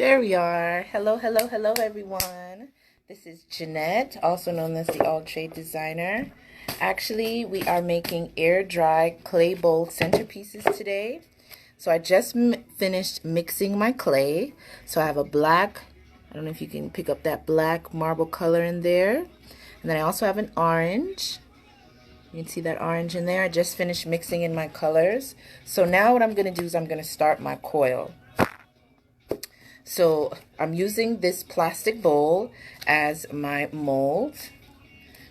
There we are. Hello, hello, hello, everyone. This is Jeanette, also known as the All Trade Designer. Actually, we are making air dry clay bowl centerpieces today. So I just finished mixing my clay. So I have a black, I don't know if you can pick up that black marble color in there. And then I also have an orange. You can see that orange in there. I just finished mixing in my colors. So now what I'm going to do is I'm going to start my coil. So I'm using this plastic bowl as my mold.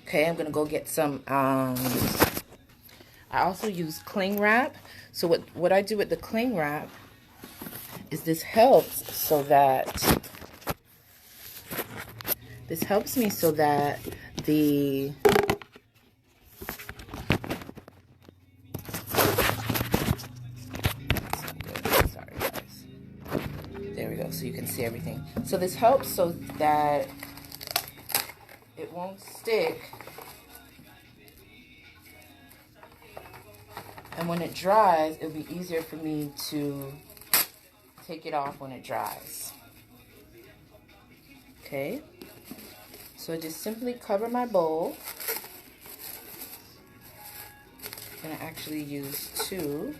Okay, I'm gonna go get some, I also use cling wrap. So what I do with the cling wrap is this helps me so that the so you can see everything. So this helps so that it won't stick, and when it dries it'll be easier for me to take it off when it dries. Okay, so I just simply cover my bowl. I'm going to actually use two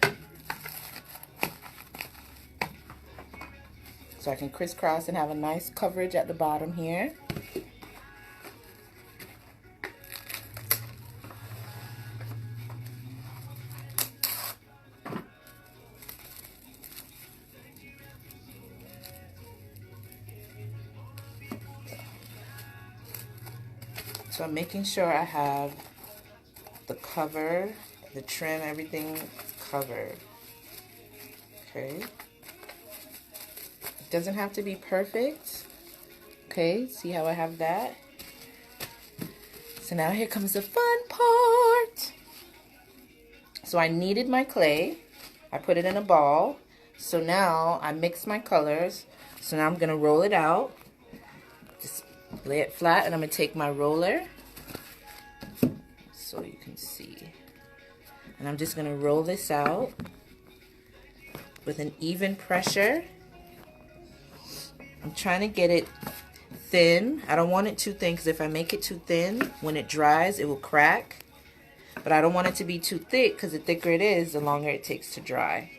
so I can crisscross and have a nice coverage at the bottom here. So I'm making sure I have the cover, the trim, everything covered. Okay. It doesn't have to be perfect. Okay, see how I have that? So now here comes the fun part. So I kneaded my clay. I put it in a ball. So now I mix my colors. So now I'm going to roll it out. Just lay it flat, and I'm going to take my roller so you can see. And I'm just going to roll this out with an even pressure. I'm trying to get it thin. I don't want it too thin, because if I make it too thin, when it dries, it will crack. But I don't want it to be too thick, because the thicker it is, the longer it takes to dry.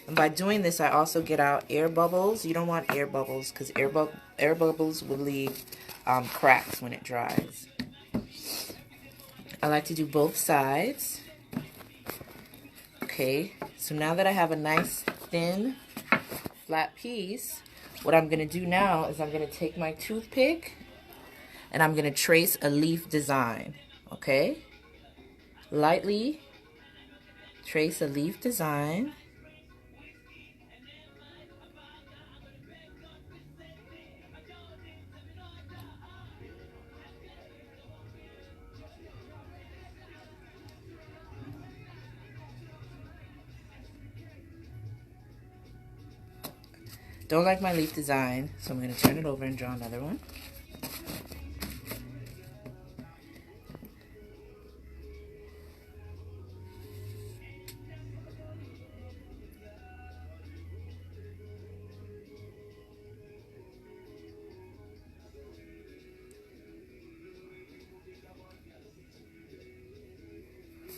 And by doing this, I also get out air bubbles. You don't want air bubbles, because air bubbles will leave cracks when it dries. I like to do both sides. Okay, so now that I have a nice thin flat piece, what I'm going to do now is I'm going to take my toothpick and I'm going to trace a leaf design. Okay, lightly trace a leaf design. Don't like my leaf design, so I'm going to turn it over and draw another one.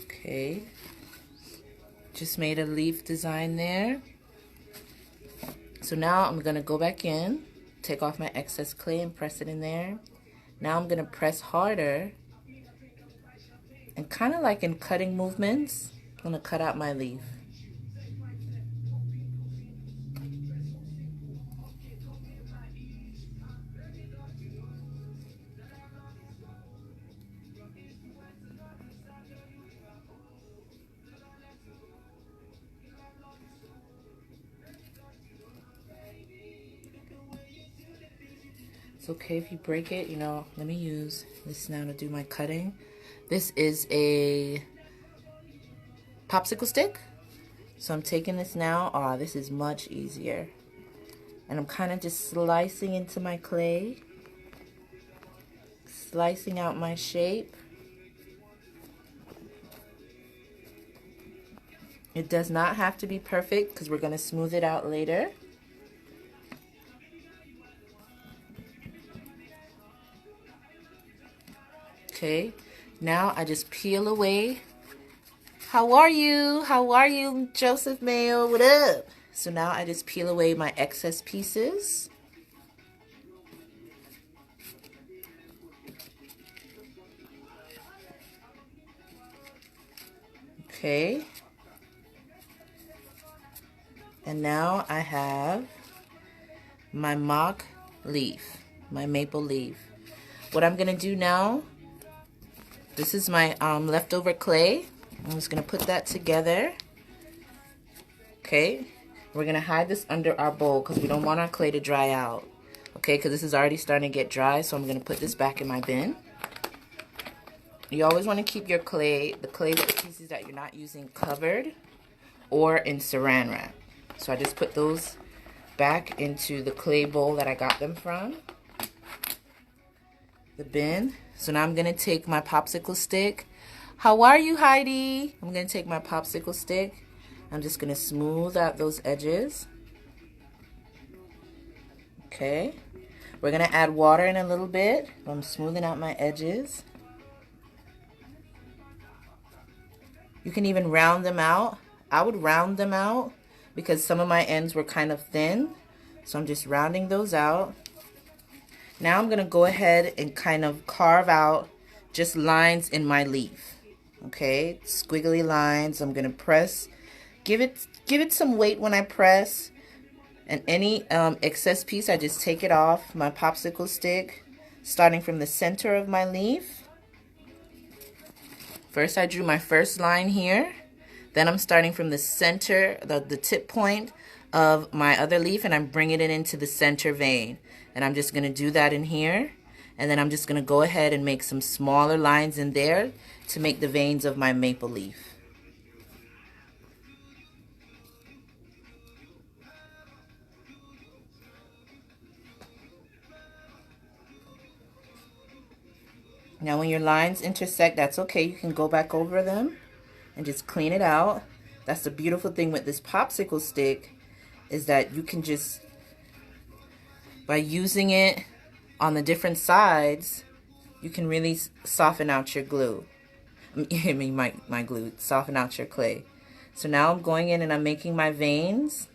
Okay, just made a leaf design there. So now I'm going to go back in, take off my excess clay and press it in there. Now I'm going to press harder, and kind of like in cutting movements, I'm going to cut out my leaf. It's okay if you break it, you know. Let me use this now to do my cutting. This is a popsicle stick. So I'm taking this now. Oh, this is much easier. And I'm kind of just slicing into my clay. Slicing out my shape. It does not have to be perfect, because we're going to smooth it out later. Okay, now I just peel away. How are you? How are you, Joseph Mayo? What up? So now I just peel away my excess pieces. Okay. And now I have my mock leaf, my maple leaf. What I'm gonna do now, this is my leftover clay. I'm just gonna put that together. Okay, we're gonna hide this under our bowl because we don't want our clay to dry out. Okay, because this is already starting to get dry, so I'm gonna put this back in my bin. You always want to keep your clay, the pieces that you're not using, covered or in saran wrap. So I just put those back into the clay bowl that I got them from, the bin. So now I'm gonna take my popsicle stick. How are you, Heidi? I'm gonna take my popsicle stick. I'm just gonna smooth out those edges. Okay. We're gonna add water in a little bit. I'm smoothing out my edges. You can even round them out. I would round them out because some of my ends were kind of thin. So I'm just rounding those out. Now I'm going to go ahead and kind of carve out just lines in my leaf. Okay, squiggly lines. I'm going to press. Give it some weight when I press. And any excess piece, I just take it off my popsicle stick, starting from the center of my leaf. First I drew my first line here, then I'm starting from the center, the tip point of my other leaf, and I'm bringing it into the center vein. And I'm just going to do that in here, and then I'm just going to go ahead and make some smaller lines in there to make the veins of my maple leaf. Now when your lines intersect, that's okay. You can go back over them and just clean it out. That's the beautiful thing with this popsicle stick, is that you can just, by using it on the different sides, you can really soften out your glue. I mean my glue, soften out your clay. So now I'm going in and I'm making my veins.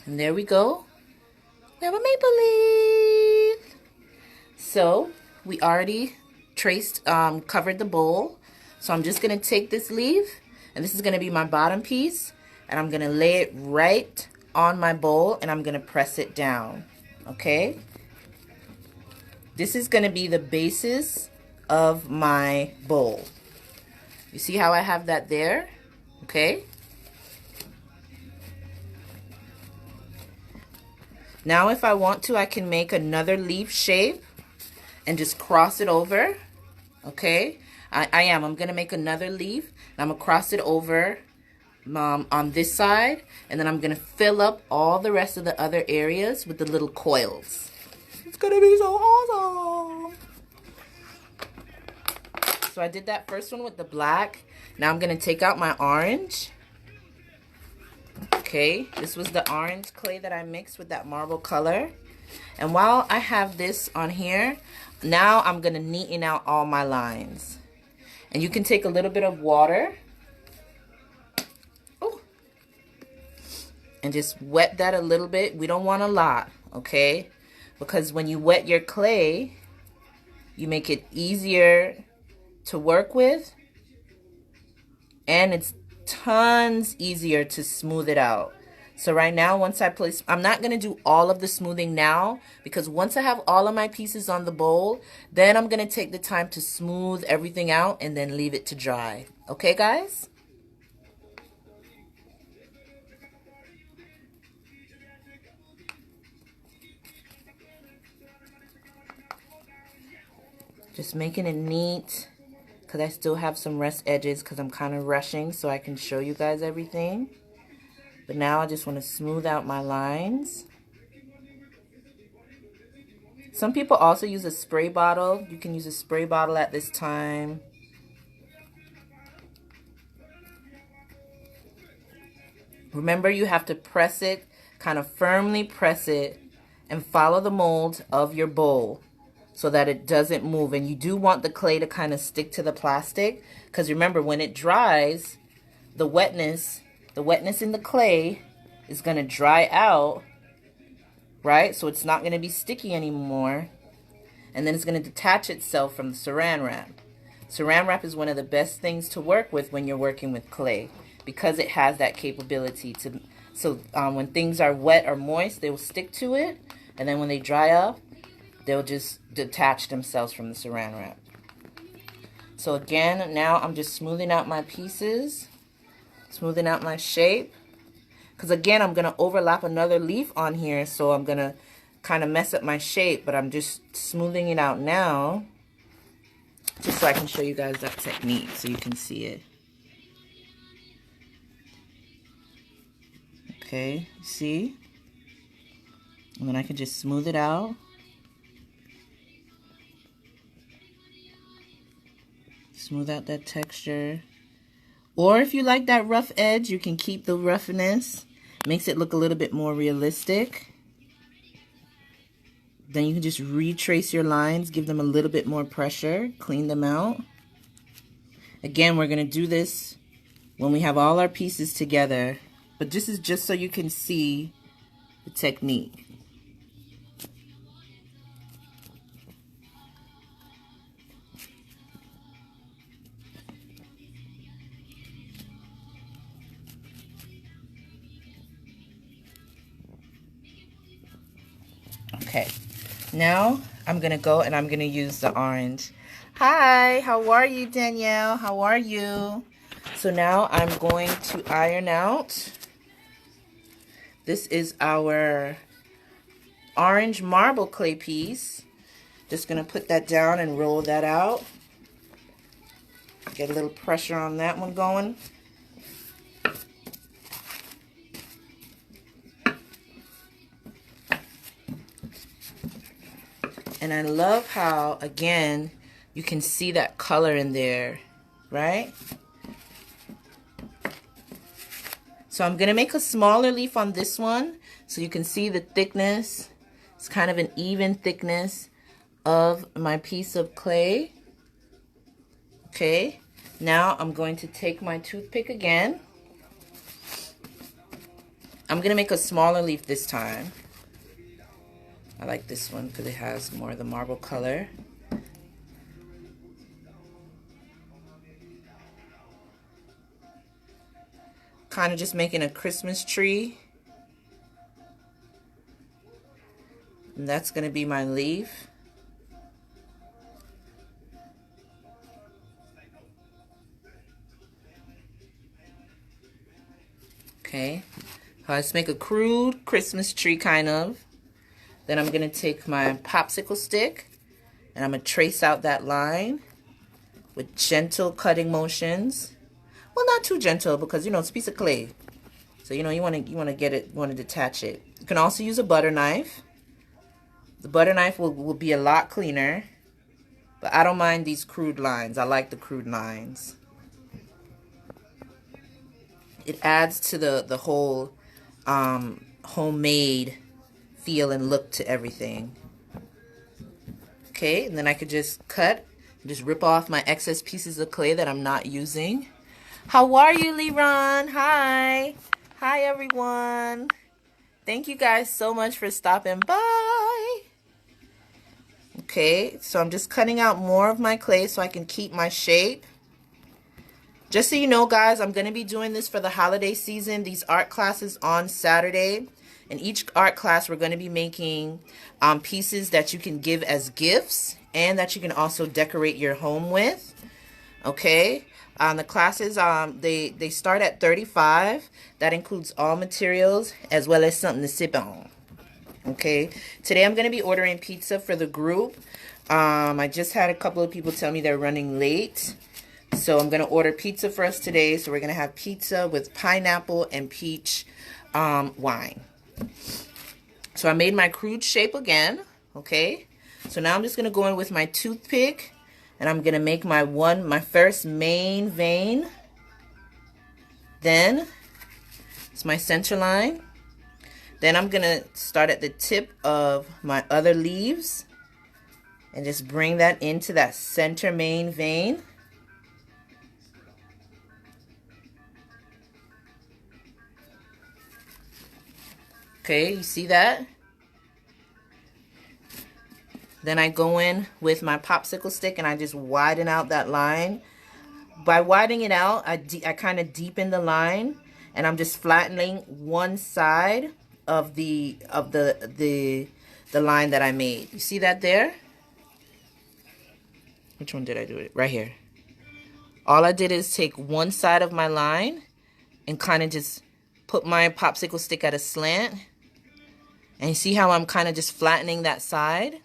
And there we go. We have a maple leaf. So we already covered the bowl. So I'm just going to take this leaf, and this is going to be my bottom piece, and I'm going to lay it right on my bowl, and I'm going to press it down. Okay? This is going to be the basis of my bowl. You see how I have that there? Okay? Now if I want to, I can make another leaf shape and just cross it over. Okay, I'm going to make another leaf, and I'm going to cross it over on this side, and then I'm going to fill up all the rest of the other areas with the little coils. It's going to be so awesome. So I did that first one with the black. Now I'm going to take out my orange. Okay, this was the orange clay that I mixed with that marble color. And while I have this on here, now I'm going to neaten out all my lines. And you can take a little bit of water. Ooh, and just wet that a little bit. We don't want a lot, okay? Because when you wet your clay, you make it easier to work with. And it's tons easier to smooth it out. So right now, once I place, I'm not going to do all of the smoothing now, because once I have all of my pieces on the bowl, then I'm going to take the time to smooth everything out and then leave it to dry. Okay, guys? Just making it neat, because I still have some rest edges because I'm kind of rushing so I can show you guys everything. But now I just want to smooth out my lines. Some people also use a spray bottle. You can use a spray bottle at this time. Remember, you have to press it, kind of firmly press it, and follow the mold of your bowl so that it doesn't move. And you do want the clay to kind of stick to the plastic, because remember, when it dries, the wetness in the clay is going to dry out, right? So it's not going to be sticky anymore. And then it's going to detach itself from the saran wrap. Saran wrap is one of the best things to work with when you're working with clay, because it has that capability to, when things are wet or moist, they will stick to it, and then when they dry up, they'll just detach themselves from the saran wrap. So again, now I'm just smoothing out my pieces, smoothing out my shape, because again, I'm going to overlap another leaf on here, so I'm going to kind of mess up my shape, but I'm just smoothing it out now, just so I can show you guys that technique so you can see it. Okay, see? And then I can just smooth it out. Smooth out that texture. Or if you like that rough edge, you can keep the roughness. Makes it look a little bit more realistic. Then you can just retrace your lines, give them a little bit more pressure, clean them out. Again, we're going to do this when we have all our pieces together, but this is just so you can see the technique. Okay. Now, I'm going to go and I'm going to use the orange. Hi, how are you, Danielle? How are you? So now I'm going to iron out. This is our orange marble clay piece. Just going to put that down and roll that out. Get a little pressure on that one going. And I love how, again, you can see that color in there, right? So I'm going to make a smaller leaf on this one so you can see the thickness. It's kind of an even thickness of my piece of clay. Okay, now I'm going to take my toothpick again. I'm going to make a smaller leaf this time. I like this one because it has more of the marble color. Kind of just making a Christmas tree. And that's going to be my leaf. Okay. Let's make a crude Christmas tree kind of. Then I'm going to take my popsicle stick and I'm going to trace out that line with gentle cutting motions. Well, not too gentle because, you know, it's a piece of clay. So, you know, you want to detach it. You can also use a butter knife. The butter knife will be a lot cleaner. But I don't mind these crude lines. I like the crude lines. It adds to the whole homemade feel and look to everything. Okay, and then I could just cut, just rip off my excess pieces of clay that I'm not using. How are you, Leron? Hi. Hi, everyone. Thank you guys so much for stopping by. Okay, so I'm just cutting out more of my clay so I can keep my shape. Just so you know, guys, I'm going to be doing this for the holiday season, these art classes on Saturday. In each art class, we're going to be making pieces that you can give as gifts and that you can also decorate your home with. Okay, the classes, they start at $35. That includes all materials as well as something to sip on. Okay, today I'm going to be ordering pizza for the group. I just had a couple of people tell me they're running late. So I'm going to order pizza for us today. So we're going to have pizza with pineapple and peach wine. So I made my crude shape again. Okay. So now I'm just going to go in with my toothpick. And I'm going to make my first main vein. Then It's my center line. Then I'm gonna start at the tip of my other leaves and just bring that into that center main vein. Okay, you see that? Then I go in with my popsicle stick and I just widen out that line. By widening it out, I kind of deepen the line, and I'm just flattening one side of the line that I made. You see that there? Which one did I do it? Right here. All I did is take one side of my line and kind of just put my popsicle stick at a slant. And you see how I'm kind of just flattening that side?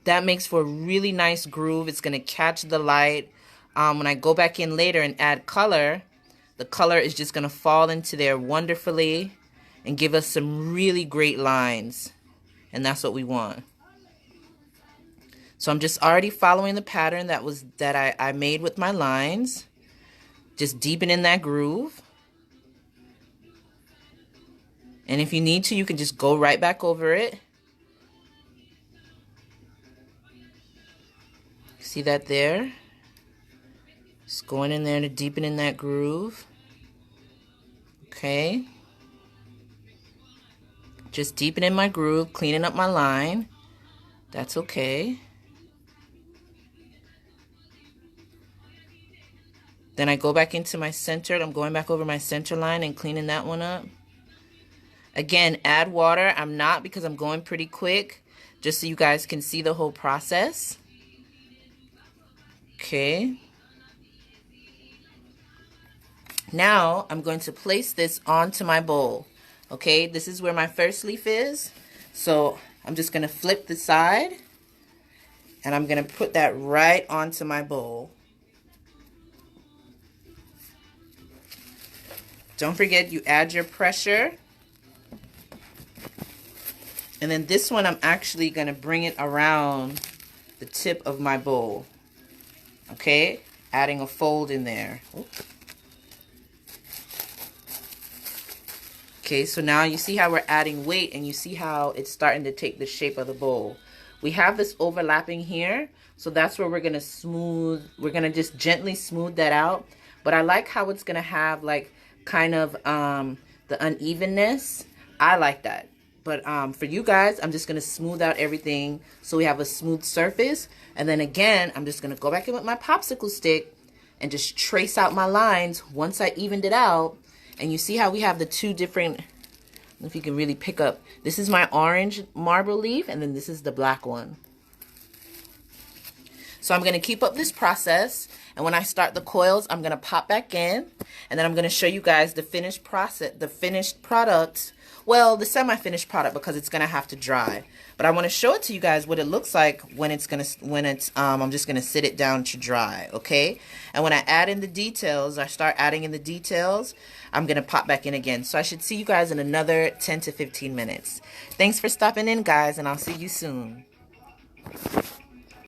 That makes for a really nice groove. It's going to catch the light. When I go back in later and add color, the color is just going to fall into there wonderfully and give us some really great lines. And that's what we want. So I'm just already following the pattern that I made with my lines. Just deepening that groove. And if you need to, you can just go right back over it. See that there? Just going in there to deepen in that groove. Okay. Just deepening my groove, cleaning up my line. That's okay. Then I go back into my center. I'm going back over my center line and cleaning that one up. Again, add water. I'm not, because I'm going pretty quick, just so you guys can see the whole process. Okay. Now I'm going to place this onto my bowl. Okay, this is where my first leaf is. So I'm just going to flip the side and I'm going to put that right onto my bowl. Don't forget, you add your pressure. And then this one, I'm actually going to bring it around the tip of my bowl. Okay, adding a fold in there. Oops. Okay, so now you see how we're adding weight, and you see how it's starting to take the shape of the bowl. We have this overlapping here, so that's where we're gonna smooth. We're gonna just gently smooth that out. But I like how it's gonna have like kind of the unevenness. I like that. But for you guys, I'm just going to smooth out everything so we have a smooth surface. And then again, I'm just going to go back in with my popsicle stick and just trace out my lines once I evened it out. And you see how we have the two different, I don't know if you can really pick up. This is my orange marble leaf, and then this is the black one. So I'm going to keep up this process. And when I start the coils, I'm going to pop back in. And then I'm going to show you guys the finished process, the finished product. Well, the semi-finished product, because it's going to have to dry. But I want to show it to you guys what it looks like when I'm just going to sit it down to dry, okay? And when I add in the details, I start adding in the details, I'm going to pop back in again. So I should see you guys in another 10 to 15 minutes. Thanks for stopping in, guys, and I'll see you soon.